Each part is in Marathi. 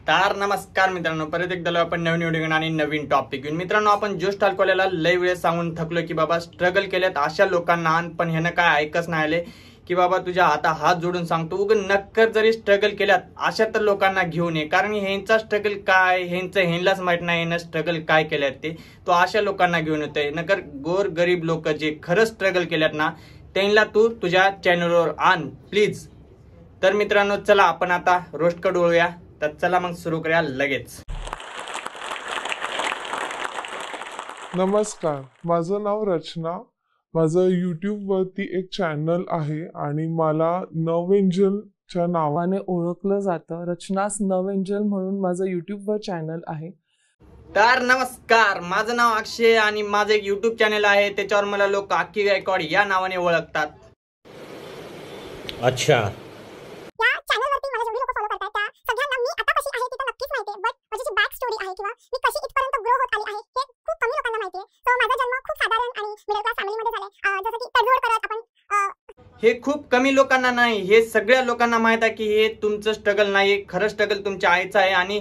तर नमस्कार मित्रांनो, परत एकदा आपण नवीन व्हिडिओ घेऊन आणि नवीन टॉपिक घेऊन. मित्रांनो, आपण जो स्टाल कॉलेजला लय वेळ सांगून थकलो की बाबा स्ट्रगल केल्यात अशा लोकांना, पण ह्यानं काय ऐकच नाही आले की बाबा तुझ्या हात जोडून सांगतो उग नक्कर जरी स्ट्रगल केल्यात अशा तर लोकांना घेऊन ये, कारण ह्यांचा स्ट्रगल काय ह्यांलाच माहित नाही ना स्ट्रगल काय केल्यात ते. तो अशा लोकांना घेऊन येतोय. नकर गोर गरीब लोक जे खरंच स्ट्रगल केल्यात ना त्यांना तू तुझ्या चॅनलवर आण प्लीज. तर मित्रांनो, चला आपण आता रोस्टकडे वळूया. तर चला मग सुरू करूया लगेच. नमस्कार, माझं नाव रचना. माझं YouTube वरती एक चॅनल आहे आणि मला नवएंजलच्या नावाने ओळखलं जातं. रचनास नवएंजल म्हणून माझं YouTube वर चॅनल आहे. तर नमस्कार, माझं नाव अक्षय आणि माझं एक YouTube चॅनल आहे. त्याच्यावर मला लोक आक्की गायकवाड या नावाने ओळखतात. अच्छा, हे खूप कमी लोकांना नाही, हे सगळ्या लोकांना माहित आहे की हे तुमचं स्ट्रगल नाही, खरं स्ट्रगल तुमच्या आईचं आहे. आणि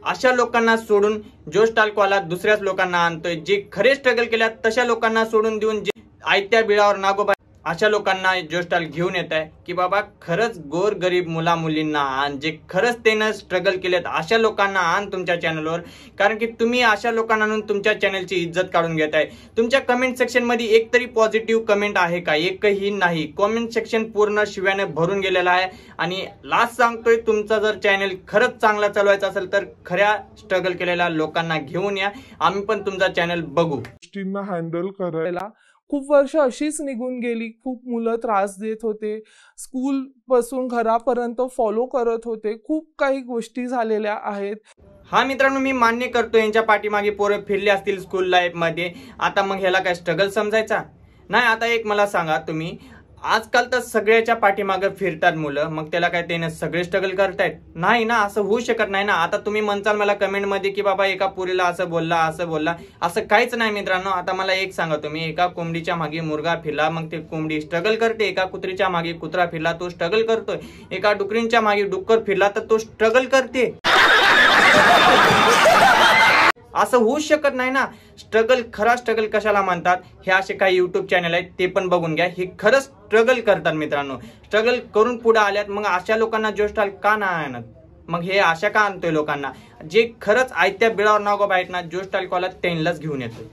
अशा लोकांना सोडून जो स्टालकॉला दुसऱ्याच लोकांना आणतोय, जे खरे स्ट्रगल केल्यात तशा लोकांना सोडून देऊन जे आयत्या बिळावर नागोबा अशा लोकांना जो स्टाल घेऊन येत आहे की बाबा खरंच गोर गरीब मुला मुलींना आण, जे खरंच त्यानं स्ट्रगल केलेत अशा लोकांना आण तुमच्या चॅनलवर. कारण की तुम्ही अशा लोकांना आणून तुमच्या चॅनलची इज्जत काढून घेताय. तुमच्या कमेंट सेक्शन मध्ये एक तरी पॉझिटिव्ह कमेंट आहे का? एकही नाही. कमेंट सेक्शन पूर्ण शिव्याने भरून गेलेलं आहे. आणि लास्ट सांगतोय, तुमचा जर चॅनल खरंच चांगला चालवायचा असेल तर खऱ्या स्ट्रगल केलेल्या लोकांना घेऊन या. आम्ही पण तुमचा चॅनल बघू. गोष्टींना हँडल करायला खूप वर्ष अशीच निघून गेली. खूप मुलं त्रास देत होते, स्कूल पासून घरापर्यंत फॉलो करत होते. खूप काही गोष्टी झालेल्या आहेत. हा मित्रांनो, मी मान्य करतो यांच्या पाठीमागे पोरं फिरले असतील स्कूल लाईफ मध्ये. आता मग ह्याला काय स्ट्रगल समजायचा नाही? आता एक मला सांगा तुम्ही, आजकाल तर सगळ्याच्या पाठीमागे फिरतात मुलं, मग त्याला काय त्याने सगळे स्ट्रगल करतायत? नाही ना, असं होऊ शकत नाही ना. आता तुम्ही म्हणताल मला कमेंट मध्ये की बाबा एका पुरीला असं बोलला असं काहीच नाही मित्रांनो. आता मला एक सांगा तुम्ही, एका कोंबडीच्या मागे मुर्गा फिरला मग ते कोंबडी स्ट्रगल करते, एका कुत्रीच्या मागे कुत्रा फिरला तो स्ट्रगल करतोय, एका डुकरींच्या मागे डुक्कर फिरला तर तो स्ट्रगल करते. असं होऊ शकत नाही ना. स्ट्रगल, खरा स्ट्रगल कशाला म्हणतात हे असे काही युट्यूब चॅनल आहेत ते पण बघून घ्या. हे खरंच स्ट्रगल करतात मित्रांनो. स्ट्रगल करून पुढे आल्यात. मग अशा लोकांना जो स्टाल का नाही आणत? मग हे आशा का आणतोय लोकांना? जे खरंच आयत्या बिळावर नागोबा आहेत ना, जो स्टाल कॉला त्यांनाच घेऊन येतोय.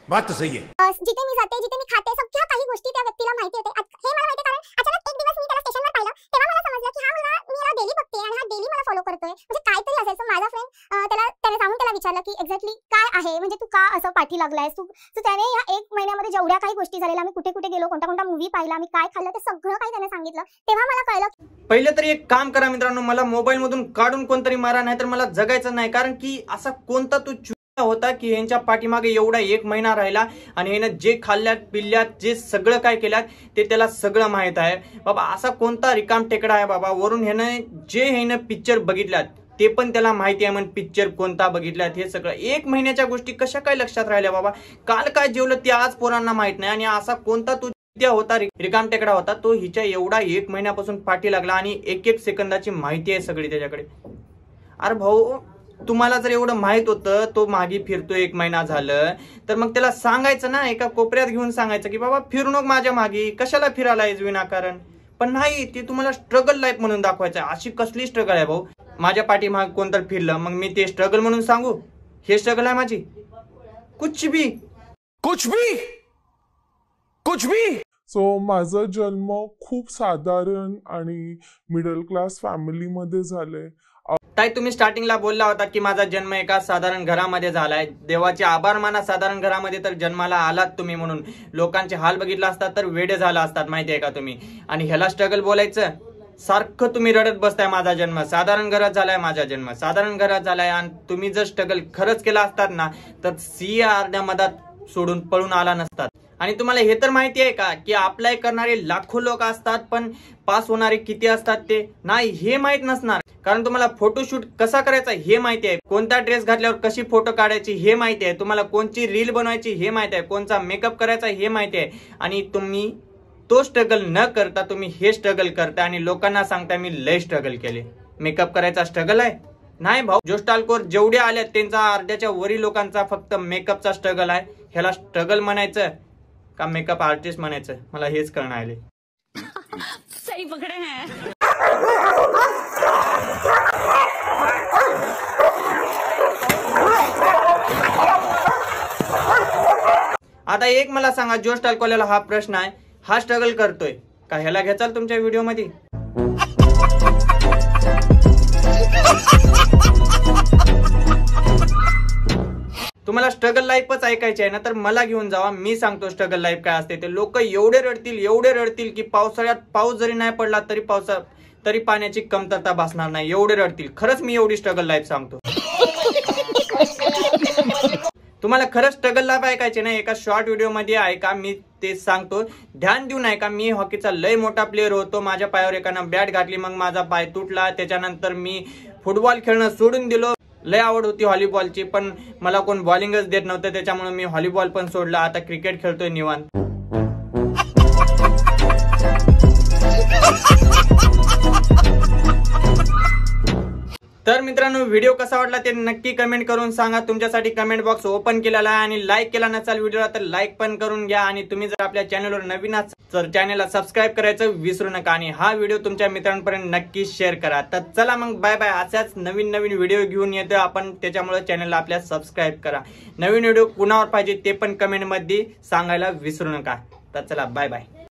बात तो सही है. जिथे मी जाते, जिथे मी खाते, सगळ्या काही गोष्टी त्या व्यक्तीला माहिती होते. हे मला माहिती कारण अचानक एक दिवस मी त्याला स्टेशनवर पाहिलं, तेव्हा मला समजलं की हा मुलगा मी याला डेली बघते आणि हा डेली मला फॉलो करतोय. म्हणजे काहीतरी असेल. सो माझा फ्रेंड त्याने जाऊन त्याला विचारलं की एक्झॅक्टली काय आहे, म्हणजे तू का असं पाठी लागलायस तू. सो त्याने या 1 महिन्यामध्ये जेवढ्या काही गोष्टी झालेल्या, आम्ही कुठे कुठे गेलो, कोणता कोणता मूवी पाहिला, आम्ही काय खाल्लं, ते सगळं काही त्याने सांगितलं. तेव्हा मला कळलं. पहिले तरी एक काम करा मित्रांनो, मला मोबाईल मधून काढून कोणतरी मारा, नाही तर मला जगायचं नाही. कारण की असा कोणता तू होता की यांच्या पाठीमागे एवढा 1 महिना राहिला आणि ह्यानं जे खाल्ल्यात पिल्ल्यात जे सगळं काय केल्यात ते त्याला सगळं माहित आहे. बाबा असा कोणता रिकाम टेकडा आहे बाबा? वरून ह्यानं पिक्चर बघितल्यात ते पण त्याला माहिती आहे. म्हणून पिक्चर कोणता बघितल्यात हे सगळं 1 महिन्याच्या गोष्टी कशा काय लक्षात राहिल्या बाबा? काल काय जेवलं ते आज पोरांना माहित नाही. आणि असा कोणता तू होता रिकाम टेकडा होता तो हिच्या एवढा 1 महिन्यापासून पाठी लागला आणि 1-1 सेकंदाची माहिती आहे सगळी त्याच्याकडे. अरे भाऊ, तुम्हाला जर एवढं माहित होतं तो मागे फिरतोय 1 महिना झालं तर मग त्याला सांगायचं ना, एका कोपऱ्यात घेऊन सांगायचं की बाबा फिरू नको माझ्या मागे, कशाला फिरायलायस विनाकारण. पण नाही, ते तुम्हाला स्ट्रगल लाईफ म्हणून दाखवायचं. अशी कसली स्ट्रगल आहे भाऊ? माझ्या पाठीमागे कोणतर फिरलं मग मी ते स्ट्रगल म्हणून सांगू? हे स्ट्रगल आहे माझी? कुछ भी. सो माझा जन्म खूप साधारण आणि मिडल क्लास फॅमिलीमध्ये झाले. ताई, तुम्ही स्टार्टिंगला बोलला होता की माझा जन्म एका साधारण घरामध्ये झालाय. देवाचे आभार माना, साधारण घरामध्ये तर जन्माला आलात तुम्ही. म्हणून लोकांचे हाल बघितला असतात तर वेडे झाला असतात, माहितीये का तुम्ही? आणि ह्याला स्ट्रगल बोलायचं? सारखं तुम्ही रडत बसताय माझा जन्म साधारण घरात झालाय, माझा जन्म साधारण घरात झालाय. आणि तुम्ही जर स्ट्रगल खरंच केला असतात ना तर सिया अर्ध्या मधात सोडून पळून आला नसतात. आणि तुम्हाला हे तर माहिती आहे का की अप्लाय करणारे लाखो लोक असतात पण पास होणारे किती असतात ते नाही हे माहित नसणार. कारण तुम्हाला फोटोशूट कसा करायचा हे माहिती आहे, कोणता ड्रेस घातल्यावर कशी फोटो काढायची हे माहिती आहे, तुम्हाला कोणची रील बनवायची हे माहिती आहे, कोणचा मेकअप करायचा हे माहिती आहे. आणि तुम्ही तो स्ट्रगल न करता तुम्ही हे स्ट्रगल करता आणि लोकांना सांगता मी लय स्ट्रगल केले. मेकअप करायचा स्ट्रगल आहे? नाही भाऊ, जोस्टालकोर जेवढे आल्यात त्यांचा अर्ध्याच्या वरी लोकांचा फक्त मेकअपचा स्ट्रगल आहे. ह्याला स्ट्रगल म्हणायचं का मेकअप आर्टिस्ट म्हणायचं मला हेच कळणार आले. सही पकडे हैं. आता एक मला सांगा, जोस्टालकोरला हा प्रश्न आहे, हा स्ट्रगल करतोय का ह्याला घ्याचाल तुमच्या व्हिडिओ मध्ये? तुम्हाला स्ट्रगल लाईफच ऐकायची आहे ना, तर मला घेऊन जावा. मी सांगतो स्ट्रगल लाईफ काय असते ते. लोक एवढे रडतील की पावसाळ्यात पाऊस जरी नाही पडला तरी पाण्याची कमतरता भासणार नाही, एवढे रडतील. खरंच मी एवढी स्ट्रगल लाईफ सांगतो. तुम्हाला खरंच स्ट्रगल लाईफ ऐकायचे ना, एका शॉर्ट व्हिडिओ मध्ये ऐका, मी ते सांगतो. ध्यान देऊन ऐका. मी हॉकीचा लय मोठा प्लेअर होतो. माझ्या पायावर एकानं बॅट घातली, मग माझा पाय तुटला. त्याच्यानंतर मी फुटबॉल खेळणं सोडून दिलो. लय आवड होती व्हॉलीबॉलची, पण मला कोण बॉलिंगच देत नव्हतं, त्याच्यामुळे मी व्हॉलीबॉल पण सोडला. आता क्रिकेट खेळतोय निवांत. तर मित्रांनो, व्हिडिओ कसा वाटला ते नक्की कमेंट करून सांगा. तुमच्यासाठी कमेंट बॉक्स ओपन केलेला आहे आणि लाईक केला नसेल व्हिडिओला तर लाईक पण करून घ्या. आणि तुम्ही जर आपल्या चॅनलवर नवीन असाल तर चॅनलला सबस्क्राईब करायचं विसरू नका. आणि हा व्हिडिओ तुमच्या मित्रांपर्यंत नक्की शेअर करा. तर चला मग बाय बाय. अशाच नवीन व्हिडिओ घेऊन येतो आपण, त्याच्यामुळे चॅनलला आपल्या सबस्क्राईब करा. नवीन व्हिडिओ कुणावर पाहिजे ते पण कमेंट मध्ये सांगायला विसरू नका. तर चला बाय बाय.